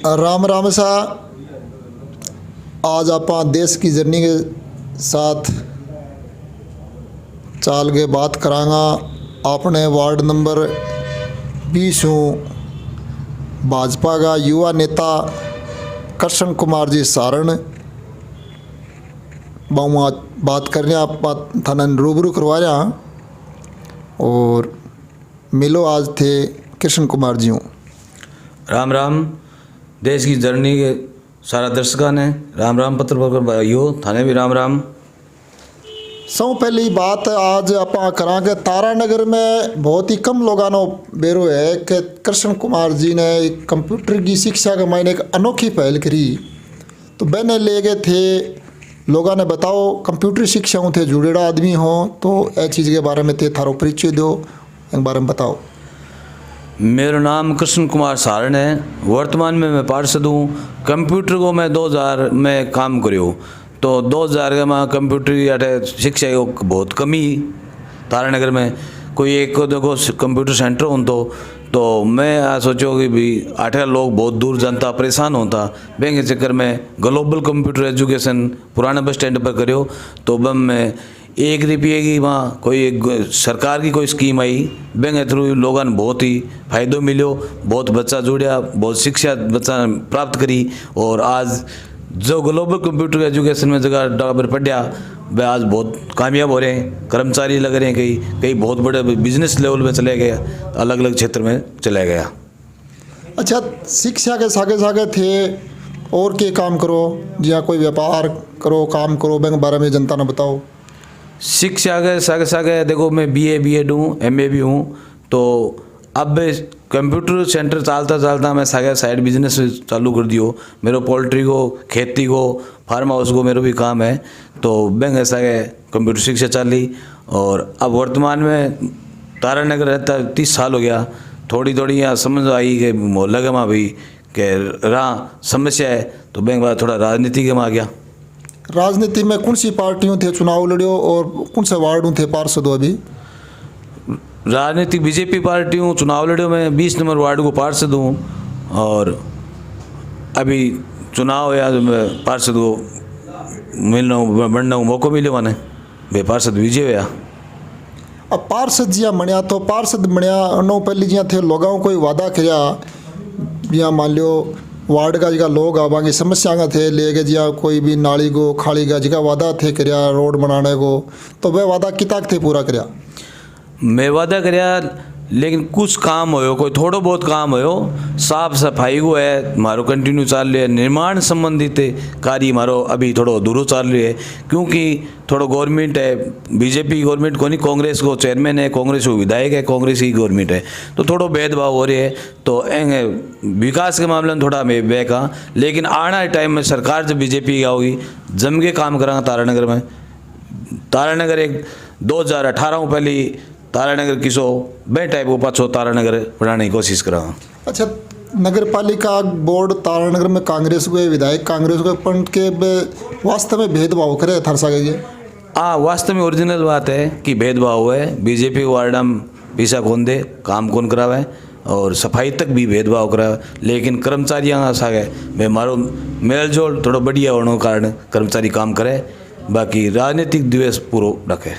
राम राम सा। आज आप देश की जर्नी के साथ चाल के बात करांगा। आपने वार्ड नंबर 20 हूँ भाजपा का युवा नेता कृष्ण कुमार जी सारण बहुमा बात करने आप थाना रूबरू करवा रहा और मिलो आज थे कृष्ण कुमार जी हूँ। राम राम। देश की जर्नी के सारा दर्शकों ने राम राम। पत्रकार भाइयों थाने भी राम राम। सब पहली बात आज आप करा के तारानगर में बहुत ही कम लोगों ने बेरो है कि कृष्ण कुमार जी ने कंप्यूटर की शिक्षा के मायने एक अनोखी पहल करी। तो बहने ले गए थे लोगों ने बताओ कंप्यूटर शिक्षा थे जुड़ेड़ा आदमी हो तो ए चीज़ के बारे में थे थारो परिचय दो एक बारे में बताओ। मेरा नाम कृष्ण कुमार सारण है। वर्तमान में मैं पार्षद हूँ। कंप्यूटर को मैं 2000 में काम करियो तो 2000 के में कंप्यूटर की शिक्षा की बहुत कमी तारानगर में कोई एक को देखो कंप्यूटर सेंटर हो तो मैं आ सोचो कि भी 8 लोग बहुत दूर जनता परेशान होता बैंक के चक्कर में ग्लोबल कंप्यूटर एजुकेशन पुराने बस स्टैंड पर करियो तो बम में 1 रुपये की वहाँ कोई सरकार की कोई स्कीम आई बैंक के थ्रू लोगों ने बहुत ही फायदो मिलो। बहुत बच्चा जुड़िया बहुत शिक्षा बच्चा प्राप्त करी और आज जो ग्लोबल कंप्यूटर एजुकेशन में जगह डॉक्टर पढ़िया वह आज बहुत कामयाब हो रहे हैं। कर्मचारी लग रहे हैं कई कई बहुत बड़े बिजनेस लेवल में चले गए अलग अलग क्षेत्र में चले गया। अच्छा शिक्षा के सागे सागे थे और के काम करो या कोई व्यापार करो काम करो बैंक बारे में जनता ने बताओ। शिक्षा के सागे सागे देखो मैं BA B.Ed हूँ MA भी हूँ तो अब कंप्यूटर सेंटर चलता चलता मैं सागे साइड बिजनेस चालू कर दियो। मेरे पोल्ट्री को खेती को फार्म हाउस को मेरा भी काम है तो बैंक ऐसा है कंप्यूटर शिक्षा चाली। और अब वर्तमान में तारानगर रहता 30 साल हो गया। थोड़ी थोड़ी यहाँ समझ आई कि मोहल्ला के माँ भी कि रहा समस्या है तो बैंक वाला थोड़ा राजनीति के में आ गया। राजनीति में कौन सी पार्टियों थे चुनाव लड़ियो और कौन से वार्डों थे पार्षद अभी? राजनीतिक BJP पार्टी हूँ चुनाव लड़ियो में 20 नंबर वार्ड को पार्षद हूँ और अभी चुनाव या पार्षद को मिलना बनना मौका मिले मैंने वे पार्षद विजय हुआ। अब पार्षद जिया मनिया तो पार्षद मनिया नो पहली जिया थे लोगों कोई वादा किया जिया मान लो वार्ड का जगह लोग आवांगे समस्या का थे ले गए जिया कोई भी नाली को खाली का जगह वादा थे करया रोड बनाने को तो वह वादा कितना थे पूरा करया? मैं वादा करया लेकिन कुछ काम होयो कोई थोड़ो बहुत काम होयो। साफ सफाई को है मारो कंटिन्यू चाल रही है। निर्माण संबंधित कार्य मारो अभी थोड़ो अधूरो चाल रही है क्योंकि थोड़ो गवर्नमेंट है BJP गवर्नमेंट को नहीं कांग्रेस को चेयरमैन है कांग्रेस को विधायक है कांग्रेस की गवर्नमेंट है तो थोड़ो भेदभाव हो रही है तो विकास के मामले में थोड़ा मैं बैक हाँ। लेकिन आने टाइम में सरकार जब BJP की आओगी जम के काम करांगा तारानगर में। तारानगर एक 2018 पहले तारानगर किसो बे टाइप को पाछो तारानगर बढ़ाने की कोशिश करा। अच्छा नगर पालिका बोर्ड तारानगर में कांग्रेस को विधायक कांग्रेस को पंच के वास्तव में भेदभाव करे थर सके? हाँ वास्तव में ओरिजिनल बात है कि भेदभाव है। BJP वार्ड में पैसा कौन दे काम कौन करावे और सफाई तक भी भेदभाव करावे लेकिन कर्मचारियाँ सागे वे मारो मेल जोल थोड़ा बढ़िया होने कारण कर्मचारी काम करे बाकी राजनीतिक द्वेष पूरा रखे।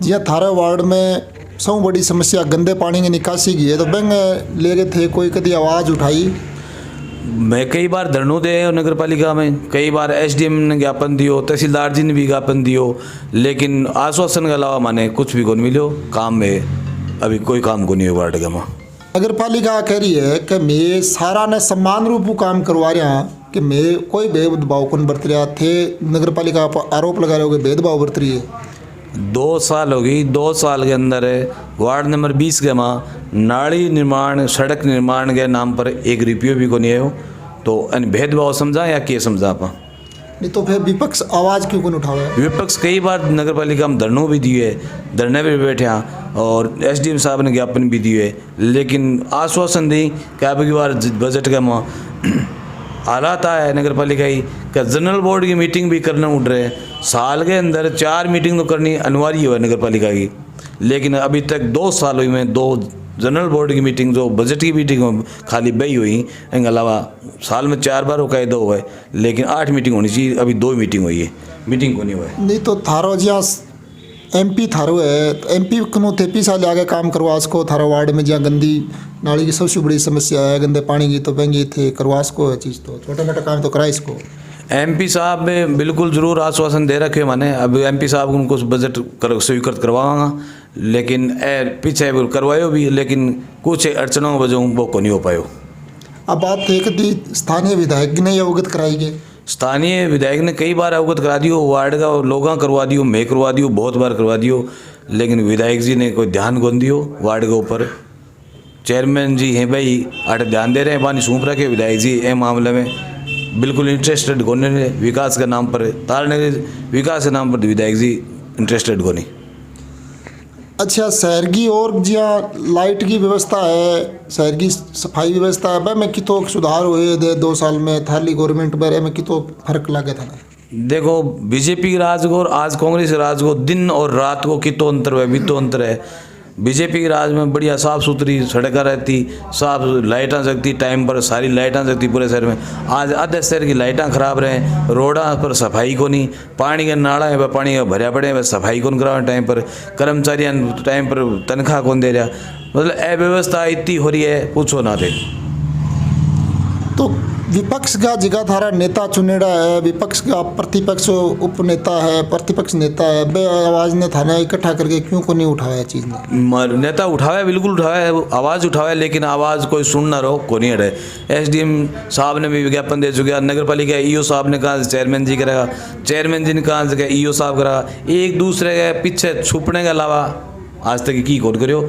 जी थारे वार्ड में सब बड़ी समस्या गंदे पानी की निकासी की है तो बैंक ले गए थे कोई कभी आवाज़ उठाई? मैं कई बार धरनों दे नगर पालिका में कई बार SDM ने ज्ञापन दियो तहसीलदार जी ने भी ज्ञापन दियो लेकिन आश्वासन के अलावा माने कुछ भी कौन मिलो काम में अभी कोई काम को नहीं हो वार्ड का। नगर पालिका कह रही है कि मैं सारा ने समान रूप काम करवा रहा कि मैं कोई भेदभाव कौन बरत रहा थे। नगर पालिका आरोप लगा रहे हो कि भेदभाव बरत रही है। 2 साल हो गई 2 साल के अंदर वार्ड नंबर 20 के माँ नाली निर्माण सड़क निर्माण के नाम पर 1 रुपये भी को नहीं है तो भेदभाव समझा या क्या समझा आप? नहीं तो फिर विपक्ष आवाज़ क्यों कौन उठावे? विपक्ष कई बार नगर पालिका में धरनों भी दिए धरने भी बैठे हैं और SDM साहब ने ज्ञापन भी दिए लेकिन आश्वासन दी कि अब की बार बजट का माँ हालात है नगर पालिका ही का जनरल बोर्ड की मीटिंग भी करना उठ रहे साल के अंदर 4 मीटिंग तो करनी अनिवार्य है नगर पालिका की लेकिन अभी तक 2 सालों में 2 जनरल बोर्ड की मीटिंग जो बजट की मीटिंग हो खाली बही हुई, इनके अलावा साल में 4 बार कायदा हुआ है, लेकिन 8 मीटिंग होनी चाहिए, अभी 2 मीटिंग हुई है, मीटिंग को नहीं हुआ है। नहीं तो थारो जिया MP थारो है, तो MP को तेपी साल आगे काम करवा सको। थारो वार्ड में जिया गंदी नाली की सबसे बड़ी समस्या है, गंदे पानी की, तो बेंगी थे करवा सको है चीज़, तो छोटा मोटा काम तो करा इसको। MP साहब ने बिल्कुल ज़रूर आश्वासन दे रखे मैंने, अब MP साहब को उनको बजट स्वीकृत करवाऊंगा, लेकिन पीछे करवायो भी, लेकिन कुछ अड़चनों की वजह वो को नहीं हो पायो। अब बात थे कि स्थानीय विधायक ने अवगत कराई गई। स्थानीय विधायक ने कई बार अवगत करा दियो, वार्ड का लोगों करवा दियो, मैं करवा दियो, बहुत बार करवा दियो, लेकिन विधायक जी ने कोई ध्यान कौन दियो वार्ड के ऊपर। चेयरमैन जी हैं भाई आटे ध्यान दे रहे हैं, पानी सूंप रखे विधायक जी ए मामले में बिल्कुल इंटरेस्टेड कोने ने विकास के नाम पर, तारने विकास के नाम पर विधायक जी इंटरेस्टेड को नहीं। अच्छा, शहर की और जिया लाइट की व्यवस्था है, शहर की सफाई व्यवस्था है, में कितो सुधार हुए दे 2 साल में थाली गवर्नमेंट बारे में कितो फर्क लगे था ना? देखो बीजेपी की राज को और आज कांग्रेस के राज को दिन और रात को कितो अंतर है, बितो अंतर है। बीजेपी के राज में बढ़िया साफ़ सुथरी सड़कें रहती, साफ लाइटें जगती टाइम पर, सारी लाइटें जगती पूरे शहर में। आज आधे शहर की लाइटें खराब रहे, रोडा पर सफाई को नहीं, पानी के नाला है वह पानी भरिया पड़े वह सफाई को करावे टाइम पर, कर्मचारी टाइम पर तनख्वाह कौन दे रहा, मतलब अव्यवस्था इतनी हो रही है पूछो ना थे। तो विपक्ष का जगह थारा नेता चुनेड़ा है, विपक्ष का प्रतिपक्ष उपनेता है, प्रतिपक्ष नेता है, बे आवाज़ ने थाना इकट्ठा करके क्यों को नहीं उठाया चीज़ ने? नेता उठाया, बिल्कुल उठाया, आवाज़ उठाया, लेकिन आवाज़ कोई सुन ना रहो को नहीं हटे। SDM साहब ने भी विज्ञापन दे चुके, नगर पालिका EO साहब ने कहा चेयरमैन जी करेगा, चेयरमैन जी ने कहा EO साहब करेगा, एक दूसरे के पीछे छुपने के अलावा आज तक की कोड करो,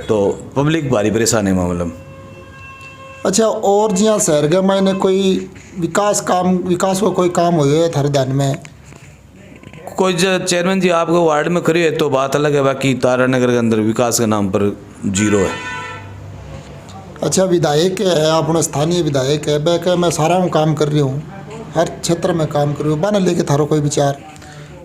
तो पब्लिक भारी परेशान है मामला। अच्छा, और जिया शहर के मायने कोई विकास को कोई काम हुए है थारे ध्यान में? कोई चेयरमैन जी आपको वार्ड में करिए तो बात अलग है, बाकी तारा नगर के अंदर विकास के नाम पर 0 है। अच्छा, विधायक है अपना स्थानीय विधायक है, वह मैं सारा हूँ काम कर रही हूँ, हर क्षेत्र में काम कर रही हूँ, बाने लेके थारो कोई विचार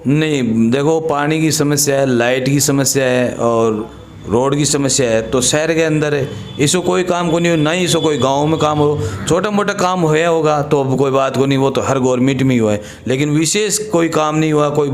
नहीं? देखो पानी की समस्या है, लाइट की समस्या है और रोड की समस्या है, तो शहर के अंदर है, इसको कोई काम को नहीं हो, ना ही इसको कोई गांव में काम हो, छोटा मोटा काम होया होगा तो अब कोई बात को नहीं, वो तो हर गवर्नमेंट में ही हुआ है, लेकिन विशेष कोई काम नहीं हुआ, कोई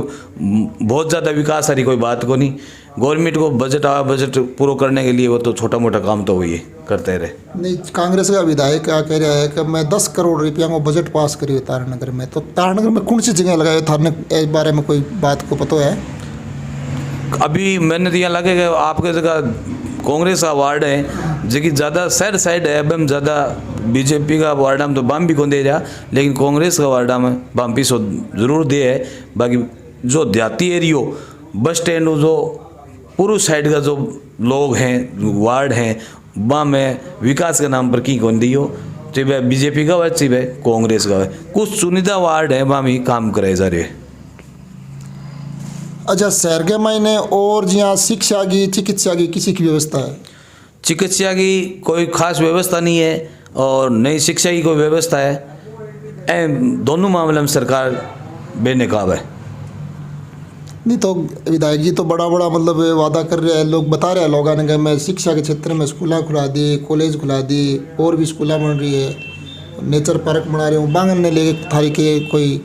बहुत ज़्यादा विकास सारी कोई बात को नहीं। गवर्नमेंट को बजट आया, बजट पूरा करने के लिए वो तो छोटा मोटा काम तो वही करते रहे। नहीं, कांग्रेस का विधायक क्या कह रहा है कि मैं 10 करोड़ रुपया को बजट पास करी तारानगर में, तो तारानगर में कौन सी जगह लगाए थाने इस बारे में कोई बात को पता है? अभी मैंने तो यहाँ लगेगा आपके जगह कांग्रेस का वार्ड है जो कि ज़्यादा शहर साइड है, अब ज़्यादा बीजेपी का वार्ड हम तो बाम भी कौन दे रहा, लेकिन कांग्रेस का वार्ड में बाम भी सो जरूर दे है। बाकी जो देहाती एरियो बस स्टैंड जो पूर्व साइड का जो लोग हैं वार्ड हैं बाम में विकास के नाम पर की कौन दियो, चाहे वह बीजेपी का है चाहे वह कांग्रेस का है, कुछ चुनिंदा वार्ड है वहाँ भी काम कराए जा रहे हैं। अच्छा, शहर के मायने और जिया शिक्षा की चिकित्सा की किसी की व्यवस्था है? चिकित्सा की कोई खास व्यवस्था नहीं है और नई शिक्षा की कोई व्यवस्था है, दोनों मामले में सरकार बेनकाब है। नहीं तो विधायक जी तो बड़ा बड़ा मतलब वादा कर रहे हैं, लोग बता रहे हैं लोगों ने कि मैं शिक्षा के क्षेत्र में स्कूल खुला दी, कॉलेज खुला दी, और भी स्कूल बन रही है, नेचर पार्क बना रहे हूँ, बांगन ने लेके थारी के कोई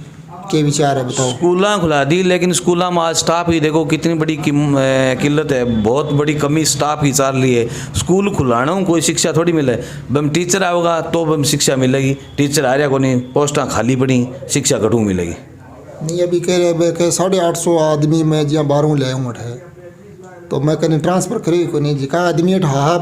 के विचार है बताओ? स्कूल खुला दी, लेकिन स्कूल में आज स्टाफ ही देखो कितनी बड़ी किल्लत है, बहुत बड़ी कमी स्टाफ की चाल रही है। स्कूल खुलाना कोई शिक्षा थोड़ी मिले, बम टीचर आएगा तो बम शिक्षा मिलेगी, टीचर आ रहा को नहीं, पोस्टां खाली पड़ी, शिक्षा घटू मिलेगी। नहीं, अभी कह रहे कि 850 आदमी में जिया 12 ले आऊँ है, तो मैं कहनी ट्रांसफ़र करी को नहीं जी, का आदमी हाँ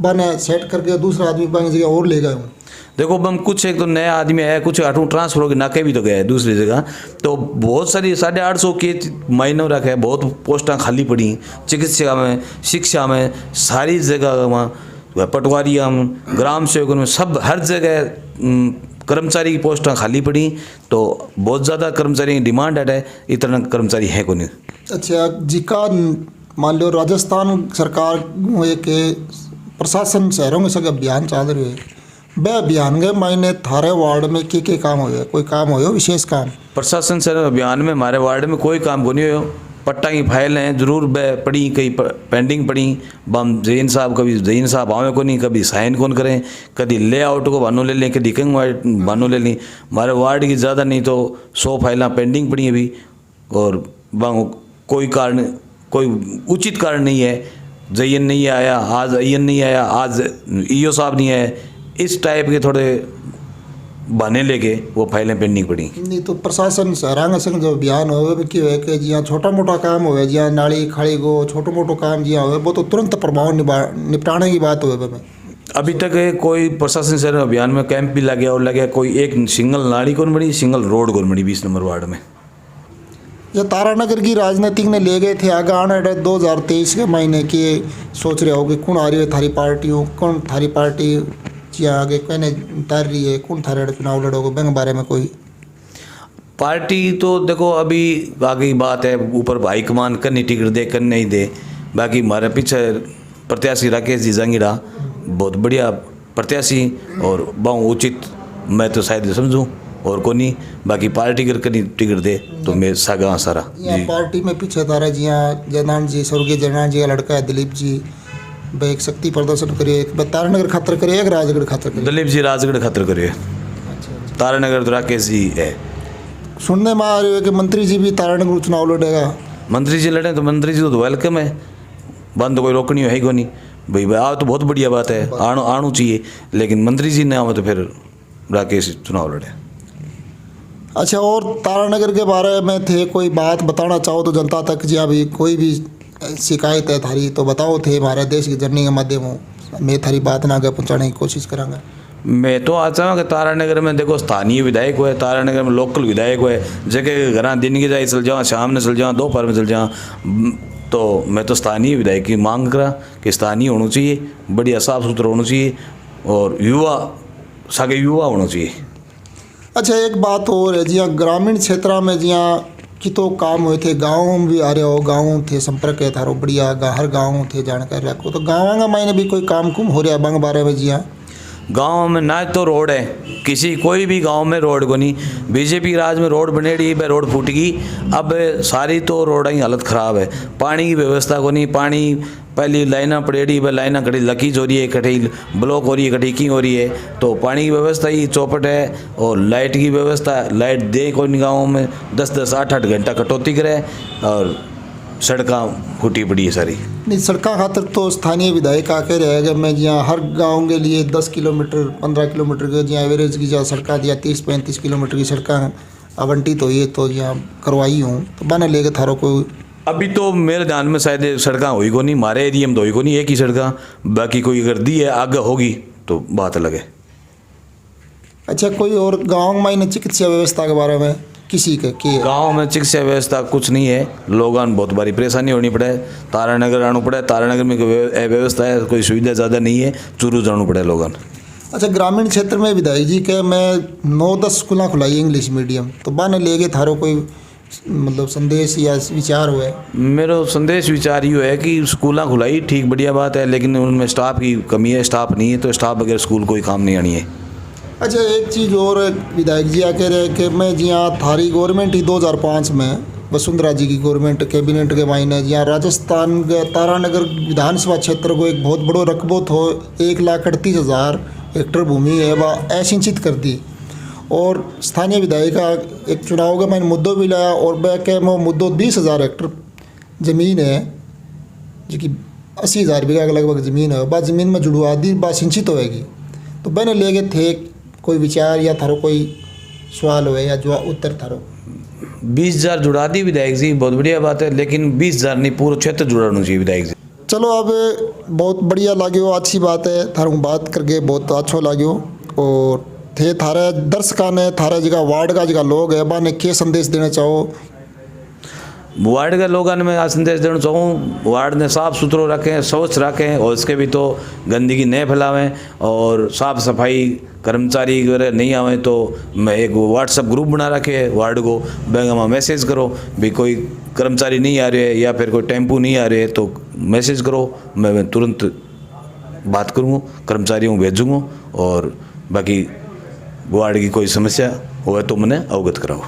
बने सेट करके दूसरा आदमी बने जगह और ले गया हूँ। देखो बम कुछ एक तो नया आदमी है, कुछ आठों ट्रांसफर होकर नाके भी तो गया है दूसरी जगह, तो बहुत सारी 850 के मायने रखा है, बहुत पोस्टां खाली पड़ी चिकित्सा में, शिक्षा में, सारी जगह वहाँ पटवारियों में, ग्राम सेवकों में, सब हर जगह कर्मचारी की पोस्टां खाली पड़ी, तो बहुत ज़्यादा कर्मचारी की डिमांड है, इतना कर्मचारी है को नहीं। अच्छा, जिका मान लो राजस्थान सरकार एक प्रशासन शहरों में सब अभियान चल रहे है, वह अभियान के मायने थारे वार्ड में के काम हो, कोई काम हो विशेष काम? प्रशासन से अभियान में हमारे वार्ड में कोई काम को नहीं हो, पट्टा की फाइल हैं जरूर पड़ी, कई पेंडिंग पड़ी। बम जैन साहब आवे को नहीं, कभी साइन कौन करें, कभी लेआउट को बानो ले लें, कभी किंग वाइट बानो ले लें। हमारे वार्ड की ज़्यादा नहीं तो 100 फाइलें पेंडिंग पड़ी अभी, और कोई कारण, कोई उचित कारण नहीं है। जयन नहीं आया आज, अयन नहीं आया आज, ईओ साहब नहीं आए, इस टाइप के थोड़े बहाने लेके वो फाइलें पेंडिंग पड़ी। नहीं तो प्रशासन सरांग संग जो बयान होवे कि है कि जिया छोटा मोटा काम होवे, जिया नाली खाली गो छोटो मोटो काम जिया होवे वो तो तुरंत प्रभाव निपटाने की बात होवे में। अभी तक कोई प्रशासन से अभियान में कैंप भी लगे और लगे, कोई एक सिंगल नाली कौन बनी, सिंगल रोड कौन बनी 20 नंबर वार्ड में। ये तारानगर की राजनीतिक ने ले गए थे आगे आने 2023 के महीने की सोच रहे हो कि कौन आ रही है थारी पार्टी हो, कौन थारी पार्टी जी आगे कहने उतार रही है, कौन थारे चुनाव लड़ोगे बैंक बारे में कोई पार्टी तो देखो अभी आगे की बात है, ऊपर हाईकमान करनी टिकट दे कर नहीं दे। बाकी हमारे पीछे प्रत्याशी राकेश जी जंगीरा बहुत बढ़िया प्रत्याशी, और बहुत उचित मैं तो शायद समझूं और को नहीं। बाकी पार्टी कर करनी टिकट दे तो मैं सागा सारा जी। पार्टी में पीछे तारा जी जयनान जी, स्वर्गीय जयनान जी का लड़का है दिलीप जी, वे एक शक्ति प्रदर्शन करिए, एक तारानगर खातर करिए, एक राजगढ़ खातर करिए। दिलीप जी राजगढ़ खातर करिए, अच्छा। तारानगर तो राकेश जी है। सुनने में आ रही है कि मंत्री जी भी तारानगर चुनाव लड़ेगा। मंत्री जी लड़े तो मंत्री जी तो वेलकम है, बंद कोई रोकनी है को नहीं भाई, आओ तो बहुत बढ़िया बात है, आणु चाहिए, लेकिन मंत्री जी ने आओ तो फिर राकेश चुनाव लड़े। अच्छा, और तारानगर के बारे में थे कोई बात बताना चाहो तो जनता तक, जी अभी कोई भी शिकायत है थारी तो बताओ थे, हमारे देश की जर्नी के माध्यम हो मैं थारी बात ना आगे पहुँचाने की कोशिश करांगा। मैं तो आता हूँ कि तारानगर में देखो स्थानीय विधायक हुए, तारानगर में लोकल विधायक हुए, जगह घर दिन की जाए चल जाओ, शाम में चल जाओ, दोपहर में चल जाओ, तो मैं तो स्थानीय विधायक की मांग करा कि स्थानीय होना चाहिए, बढ़िया साफ सुथरा होना चाहिए, और युवा सागे युवा होना चाहिए। अच्छा, एक बात और है, जिया ग्रामीण क्षेत्र में जिया कि तो काम हुए थे, गाँव में भी आ रहे हो, गाँव थे संपर्क है थारो बढ़िया, हर गाँव थे जानकारी रखो, तो गाँव का मायने भी कोई काम कुम हो रहा है बंग बारे में जिया? गांव में ना तो रोड है, किसी कोई भी गांव में रोड को नहीं। बीजेपी राज में रोड बनेड़ी, वह रोड फूट गई, अब सारी तो रोड की हालत ख़राब है। पानी की व्यवस्था को नहीं, पानी पहली लाइना पड़ेड़ी, वह लाइना कटी लकीज हो रही है, कटी ब्लॉक हो रही है, कटी की हो रही है, तो पानी की व्यवस्था ही चौपट है। और लाइट की व्यवस्था, लाइट दे कोई नहीं गाँव में, 10-10, 8-8 घंटा कटौती करे, और सड़कें फूटी पड़ी है सारी। नहीं, सड़का खातर तो स्थानीय विधायक आके रहेगा, मैं जहाँ हर गांव के लिए 10 किलोमीटर 15 किलोमीटर के जहाँ एवरेज की जहाँ सड़कें दिया 30-35 किलोमीटर की सड़कें आवंटित हुई है, तो यहाँ करवाई हूँ, तो बना लेगा थारो कोई? अभी तो मेरे ध्यान में शायद सड़कें हुई को नहीं, हमारे एरिया में तो हुई को नहीं, एक ही सड़कें, बाकी कोई अगर दी है आगे होगी तो बात अलग है। अच्छा, कोई और गाँव में चिकित्सा व्यवस्था के बारे में किसी के गांव में चिकित्सा व्यवस्था कुछ नहीं है, लोगों बहुत बारी परेशानी होनी पड़े, तारानगर आना पड़े, तारानगर में व्यवस्था है, कोई सुविधा ज़्यादा नहीं है, चूरू जाना पड़े लोगों। अच्छा, ग्रामीण क्षेत्र में विधायक जी के मैं 9-10 स्कूल खुलाई इंग्लिश मीडियम, तो बाने ले गए थारो कोई मतलब संदेश या विचार हुए? मेरा संदेश विचार ये है कि स्कूल खुलाई ठीक बढ़िया बात है, लेकिन उनमें स्टाफ की कमी है, स्टाफ नहीं है, तो स्टाफ बगैर स्कूल कोई काम नहीं आनी है। अच्छा, एक चीज़ और विधायक जी आके रहे कि मैं जिया थारी गवर्नमेंट ही 2005 में वसुंधरा जी की गवर्नमेंट कैबिनेट के मायने जिया राजस्थान के तारानगर विधानसभा क्षेत्र को एक बहुत बड़ो रकबो थो 1,38,000 हेक्टेयर भूमि है वह असिंचित कर दी, और स्थानीय विधायक का एक चुनाव का मैंने मुद्दों भी लाया, और वह के वो मुद्दों 20,000 हेक्टेयर ज़मीन है जो कि 80,000 बीघा के लगभग ज़मीन है, वह ज़मीन में जुड़वा दी, वह सिंचित होएगी, तो मैंने ले गए थे कोई विचार या थारो कोई सवाल हो या जो उत्तर थारो? 20,000 जुड़ा दी विधायक जी, बहुत बढ़िया बात है, लेकिन 20,000 नहीं पूरा क्षेत्र जुड़ाना चाहिए विधायक जी। चलो, अब बहुत बढ़िया लाग्यो, अच्छी बात है, थारों बात करके बहुत अच्छो लाग्यो। और थे थारे दर्शका ने थारे जगह वार्ड का जगह लोग है बाने के संदेश देना चाहो? वार्ड के लोगों ने मैं आज संदेश देना चाहूँ, वार्ड ने साफ़ सुथरा रखें, स्वच्छ रखें, और इसके भी तो गंदगी नहीं फैलावें, और साफ़ सफाई कर्मचारी वगैरह नहीं आवे तो मैं एक व्हाट्सएप ग्रुप बना रखे वार्ड को, बैंक में मैसेज करो भी कोई कर्मचारी नहीं आ रहे या फिर कोई टेम्पू नहीं आ रहे तो मैसेज करो, मैं तुरंत बात करूँगा, कर्मचारियों को भेजूँगा, और बाकी वार्ड की कोई समस्या हो तो मैंने अवगत कराओ।